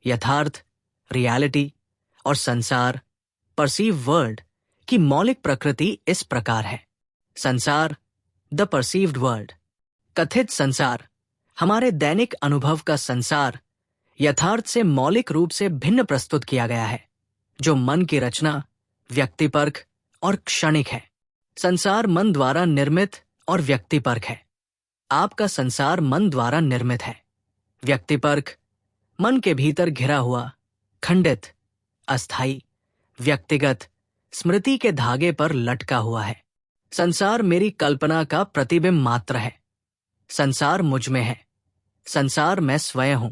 यथार्थ, रियलिटी और संसार, परसीव वर्ल्ड की मौलिक प्रकृति इस प्रकार है। संसार, द परसीव्ड वर्ल्ड, कथित संसार, हमारे दैनिक अनुभव का संसार, यथार्थ से मौलिक रूप से भिन्न प्रस्तुत किया गया है, जो मन की रचना, व्यक्तिपरक और क्षणिक है। संसार मन द्वारा निर्मित और व्यक्तिपरक है। आपका संसार मन द्वारा निर्मित है। व्यक्तिपरक, मन के भीतर घिरा हुआ, खंडित, अस्थायी, व्यक्तिगत, स्मृति के धागे पर लटका हुआ है। संसार मेरी कल्पना का प्रतिबिंब मात्र है। संसार मुझ में है। संसार मैं स्वयं हूं।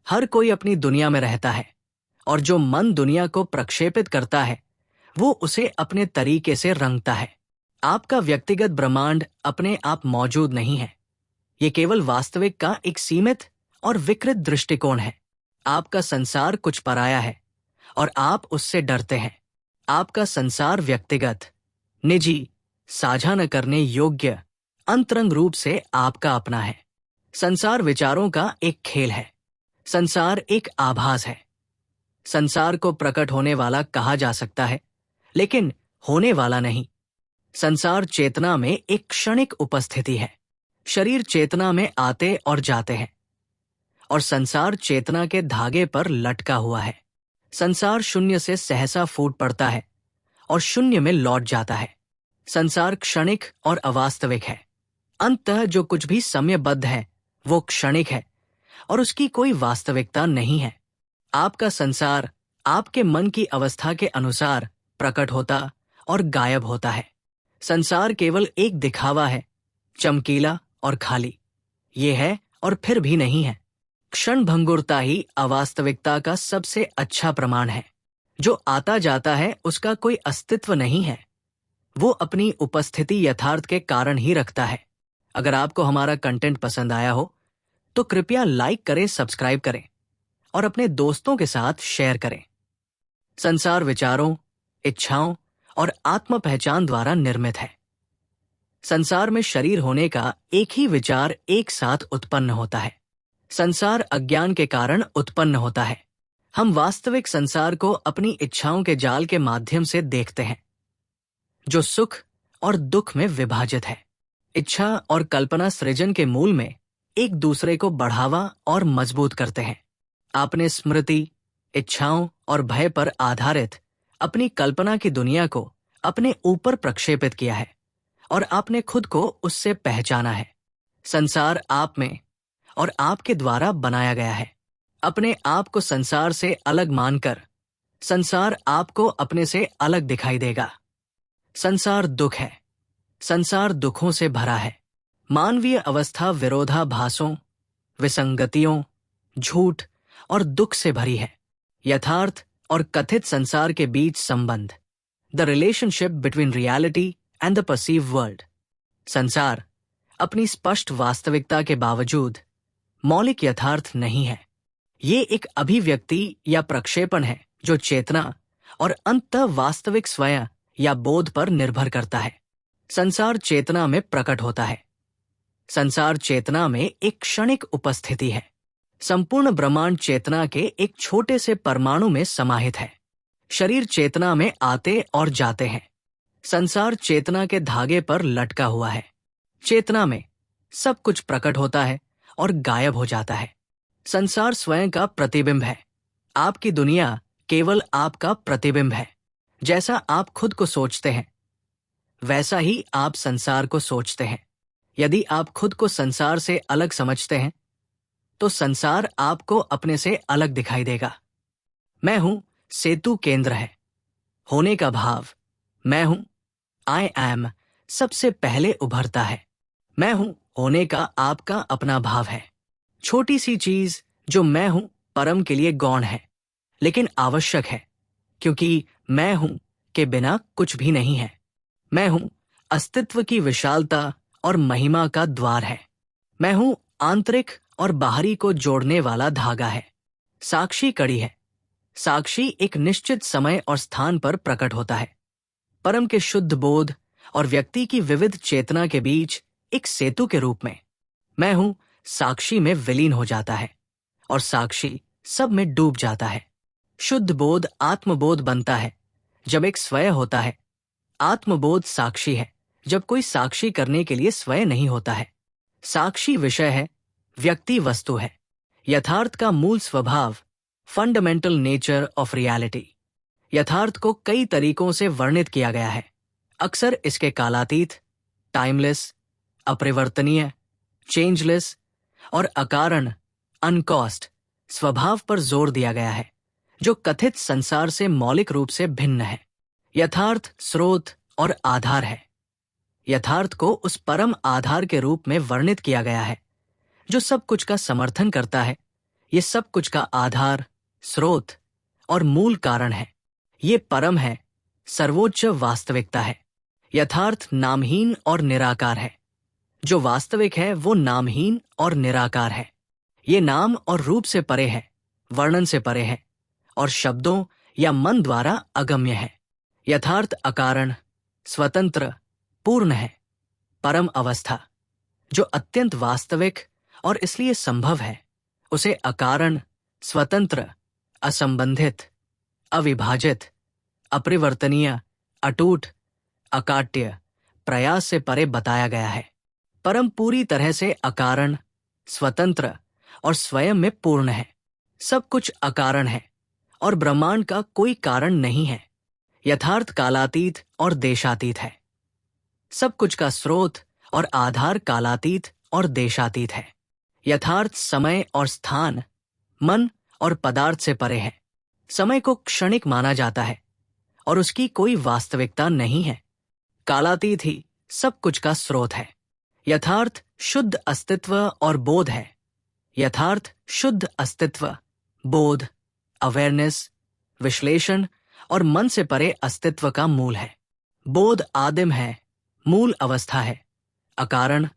हर कोई अपनी दुनिया में रहता है, और जो मन दुनिया को प्रक्षेपित करता है वो उसे अपने तरीके से रंगता है। आपका व्यक्तिगत ब्रह्मांड अपने आप मौजूद नहीं है। ये केवल वास्तविक का एक सीमित और विकृत दृष्टिकोण है। आपका संसार कुछ पराया है और आप उससे डरते हैं। आपका संसार व्यक्तिगत, निजी, साझा न करने योग्य, अंतरंग रूप से आपका अपना है। संसार विचारों का एक खेल है। संसार एक आभास है। संसार को प्रकट होने वाला कहा जा सकता है, लेकिन होने वाला नहीं। संसार चेतना में एक क्षणिक उपस्थिति है। शरीर चेतना में आते और जाते हैं, और संसार चेतना के धागे पर लटका हुआ है। संसार शून्य से सहसा फूट पड़ता है और शून्य में लौट जाता है। संसार क्षणिक और अवास्तविक है। अंततः जो कुछ भी समयबद्ध है वो क्षणिक है और उसकी कोई वास्तविकता नहीं है। आपका संसार आपके मन की अवस्था के अनुसार प्रकट होता और गायब होता है। संसार केवल एक दिखावा है, चमकीला और खाली। ये है और फिर भी नहीं है। क्षणभंगुरता ही अवास्तविकता का सबसे अच्छा प्रमाण है। जो आता जाता है उसका कोई अस्तित्व नहीं है। वो अपनी उपस्थिति यथार्थ के कारण ही रखता है। अगर आपको हमारा कंटेंट पसंद आया हो तो कृपया लाइक करें, सब्सक्राइब करें और अपने दोस्तों के साथ शेयर करें। संसार विचारों, इच्छाओं और आत्म पहचान द्वारा निर्मित है। संसार में शरीर होने का एक ही विचार एक साथ उत्पन्न होता है। संसार अज्ञान के कारण उत्पन्न होता है। हम वास्तविक संसार को अपनी इच्छाओं के जाल के माध्यम से देखते हैं, जो सुख और दुख में विभाजित है। इच्छा और कल्पना सृजन के मूल में एक दूसरे को बढ़ावा और मजबूत करते हैं। आपने स्मृति, इच्छाओं और भय पर आधारित अपनी कल्पना की दुनिया को अपने ऊपर प्रक्षेपित किया है और आपने खुद को उससे पहचाना है। संसार आप में और आपके द्वारा बनाया गया है। अपने आप को संसार से अलग मानकर संसार आपको अपने से अलग दिखाई देगा। संसार दुख है। संसार दुखों से भरा है। मानवीय अवस्था विरोधाभासों, विसंगतियों, झूठ और दुख से भरी है। यथार्थ और कथित संसार के बीच संबंध, the relationship between reality and the perceived world. संसार अपनी स्पष्ट वास्तविकता के बावजूद मौलिक यथार्थ नहीं है। ये एक अभिव्यक्ति या प्रक्षेपण है जो चेतना और अंततः वास्तविक स्वयं या बोध पर निर्भर करता है। संसार चेतना में प्रकट होता है। संसार चेतना में एक क्षणिक उपस्थिति है। संपूर्ण ब्रह्मांड चेतना के एक छोटे से परमाणु में समाहित है। शरीर चेतना में आते और जाते हैं। संसार चेतना के धागे पर लटका हुआ है। चेतना में सब कुछ प्रकट होता है और गायब हो जाता है। संसार स्वयं का प्रतिबिंब है। आपकी दुनिया केवल आपका प्रतिबिंब है। जैसा आप खुद को सोचते हैं वैसा ही आप संसार को सोचते हैं। यदि आप खुद को संसार से अलग समझते हैं तो संसार आपको अपने से अलग दिखाई देगा। मैं हूं सेतु केंद्र है। होने का भाव, मैं हूं, आई एम, सबसे पहले उभरता है। मैं हूं होने का आपका अपना भाव है। छोटी सी चीज जो मैं हूं परम के लिए गौण है, लेकिन आवश्यक है, क्योंकि मैं हूं के बिना कुछ भी नहीं है। मैं हूं अस्तित्व की विशालता और महिमा का द्वार है। मैं हूं आंतरिक और बाहरी को जोड़ने वाला धागा है। साक्षी कड़ी है। साक्षी एक निश्चित समय और स्थान पर प्रकट होता है। परम के शुद्ध बोध और व्यक्ति की विविध चेतना के बीच एक सेतु के रूप में मैं हूं साक्षी में विलीन हो जाता है और साक्षी सब में डूब जाता है। शुद्ध बोध आत्मबोध बनता है जब एक स्वयं होता है। आत्मबोध साक्षी है जब कोई साक्षी करने के लिए स्वयं नहीं होता है। साक्षी विषय है, व्यक्ति वस्तु है। यथार्थ का मूल स्वभाव, फंडामेंटल नेचर ऑफ रियलिटी। यथार्थ को कई तरीकों से वर्णित किया गया है। अक्सर इसके कालातीत, टाइमलेस, अपरिवर्तनीय, चेंजलेस और अकारण, अनकॉस्ट स्वभाव पर जोर दिया गया है, जो कथित संसार से मौलिक रूप से भिन्न है। यथार्थ स्रोत और आधार है। यथार्थ को उस परम आधार के रूप में वर्णित किया गया है जो सब कुछ का समर्थन करता है। ये सब कुछ का आधार, स्रोत और मूल कारण है। ये परम है, सर्वोच्च वास्तविकता है। यथार्थ नामहीन और निराकार है। जो वास्तविक है वो नामहीन और निराकार है। ये नाम और रूप से परे है, वर्णन से परे है और शब्दों या मन द्वारा अगम्य है। यथार्थ अकारण, स्वतंत्र, पूर्ण है। परम अवस्था जो अत्यंत वास्तविक और इसलिए संभव है, उसे अकारण, स्वतंत्र, असंबंधित, अविभाजित, अपरिवर्तनीय, अटूट, अकाट्य, प्रयास से परे बताया गया है। परम पूरी तरह से अकारण, स्वतंत्र और स्वयं में पूर्ण है। सब कुछ अकारण है और ब्रह्मांड का कोई कारण नहीं है। यथार्थ कालातीत और देशातीत है। सब कुछ का स्रोत और आधार कालातीत और देशातीत है। यथार्थ समय और स्थान, मन और पदार्थ से परे है। समय को क्षणिक माना जाता है और उसकी कोई वास्तविकता नहीं है। कालातीत ही सब कुछ का स्रोत है। यथार्थ शुद्ध अस्तित्व और बोध है। यथार्थ शुद्ध अस्तित्व, बोध, अवेयरनेस, विश्लेषण और मन से परे अस्तित्व का मूल है। बोध आदिम है, मूल अवस्था है, अकारण,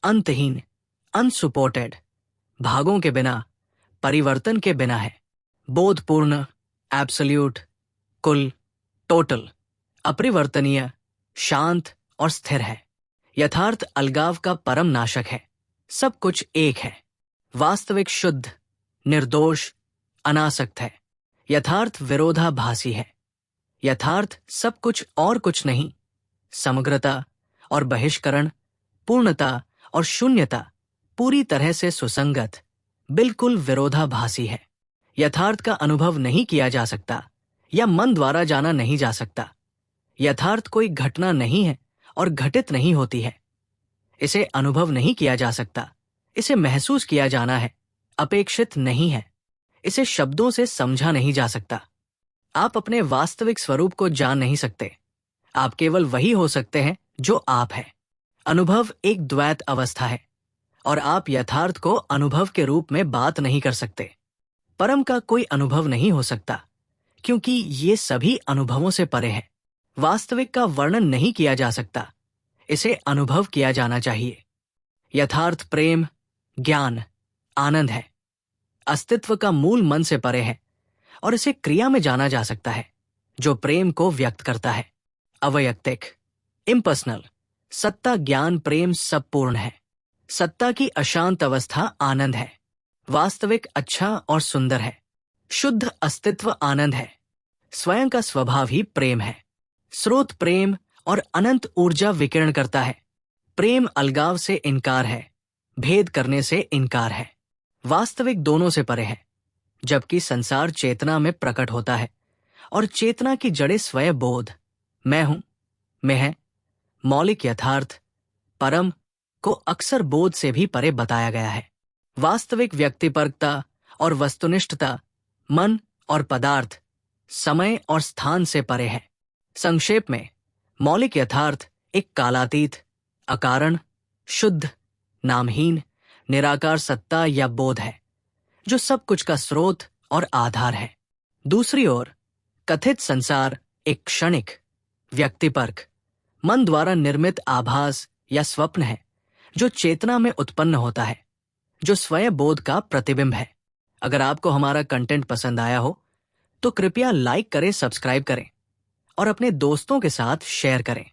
अंतहीन, अनसुपोर्टेड, भागों के बिना, परिवर्तन के बिना है। बोधपूर्ण, एब्सोल्यूट, कुल, टोटल, अपरिवर्तनीय, शांत और स्थिर है। यथार्थ अलगाव का परम नाशक है। सब कुछ एक है। वास्तविक शुद्ध, निर्दोष, अनासक्त है। यथार्थ विरोधाभासी है। यथार्थ सब कुछ और कुछ नहीं, समग्रता और बहिष्करण, पूर्णता और शून्यता पूरी तरह से सुसंगत, बिल्कुल विरोधाभासी है। यथार्थ का अनुभव नहीं किया जा सकता या मन द्वारा जाना नहीं जा सकता। यथार्थ कोई घटना नहीं है और घटित नहीं होती है। इसे अनुभव नहीं किया जा सकता, इसे महसूस किया जाना है, अपेक्षित नहीं है। इसे शब्दों से समझा नहीं जा सकता। आप अपने वास्तविक स्वरूप को जान नहीं सकते। आप केवल वही हो सकते हैं जो आप हैं। अनुभव एक द्वैत अवस्था है और आप यथार्थ को अनुभव के रूप में बात नहीं कर सकते। परम का कोई अनुभव नहीं हो सकता क्योंकि ये सभी अनुभवों से परे है। वास्तविक का वर्णन नहीं किया जा सकता, इसे अनुभव किया जाना चाहिए। यथार्थ प्रेम, ज्ञान, आनंद है। अस्तित्व का मूल मन से परे है और इसे क्रिया में जाना जा सकता है जो प्रेम को व्यक्त करता है। अवैयक्तिक, इम्पर्सनल, सत्ता, ज्ञान, प्रेम सब पूर्ण है। सत्ता की अशांत अवस्था आनंद है। वास्तविक अच्छा और सुंदर है। शुद्ध अस्तित्व आनंद है। स्वयं का स्वभाव ही प्रेम है। स्रोत प्रेम और अनंत ऊर्जा विकिरण करता है। प्रेम अलगाव से इनकार है, भेद करने से इनकार है। वास्तविक दोनों से परे है, जबकि संसार चेतना में प्रकट होता है और चेतना की जड़ें स्वयं बोध, मैं हूं, मैं है, मौलिक यथार्थ, परम को अक्सर बोध से भी परे बताया गया है। वास्तविक व्यक्तिपरकता और वस्तुनिष्ठता मन और पदार्थ, समय और स्थान से परे है। संक्षेप में, मौलिक यथार्थ एक कालातीत, अकारण, शुद्ध, नामहीन, निराकार सत्ता या बोध है जो सब कुछ का स्रोत और आधार है। दूसरी ओर, कथित संसार एक क्षणिक, व्यक्तिपरक, मन द्वारा निर्मित आभास या स्वप्न है जो चेतना में उत्पन्न होता है, जो स्वयं बोध का प्रतिबिंब है। अगर आपको हमारा कंटेंट पसंद आया हो तो कृपया लाइक करें, सब्सक्राइब करें और अपने दोस्तों के साथ शेयर करें।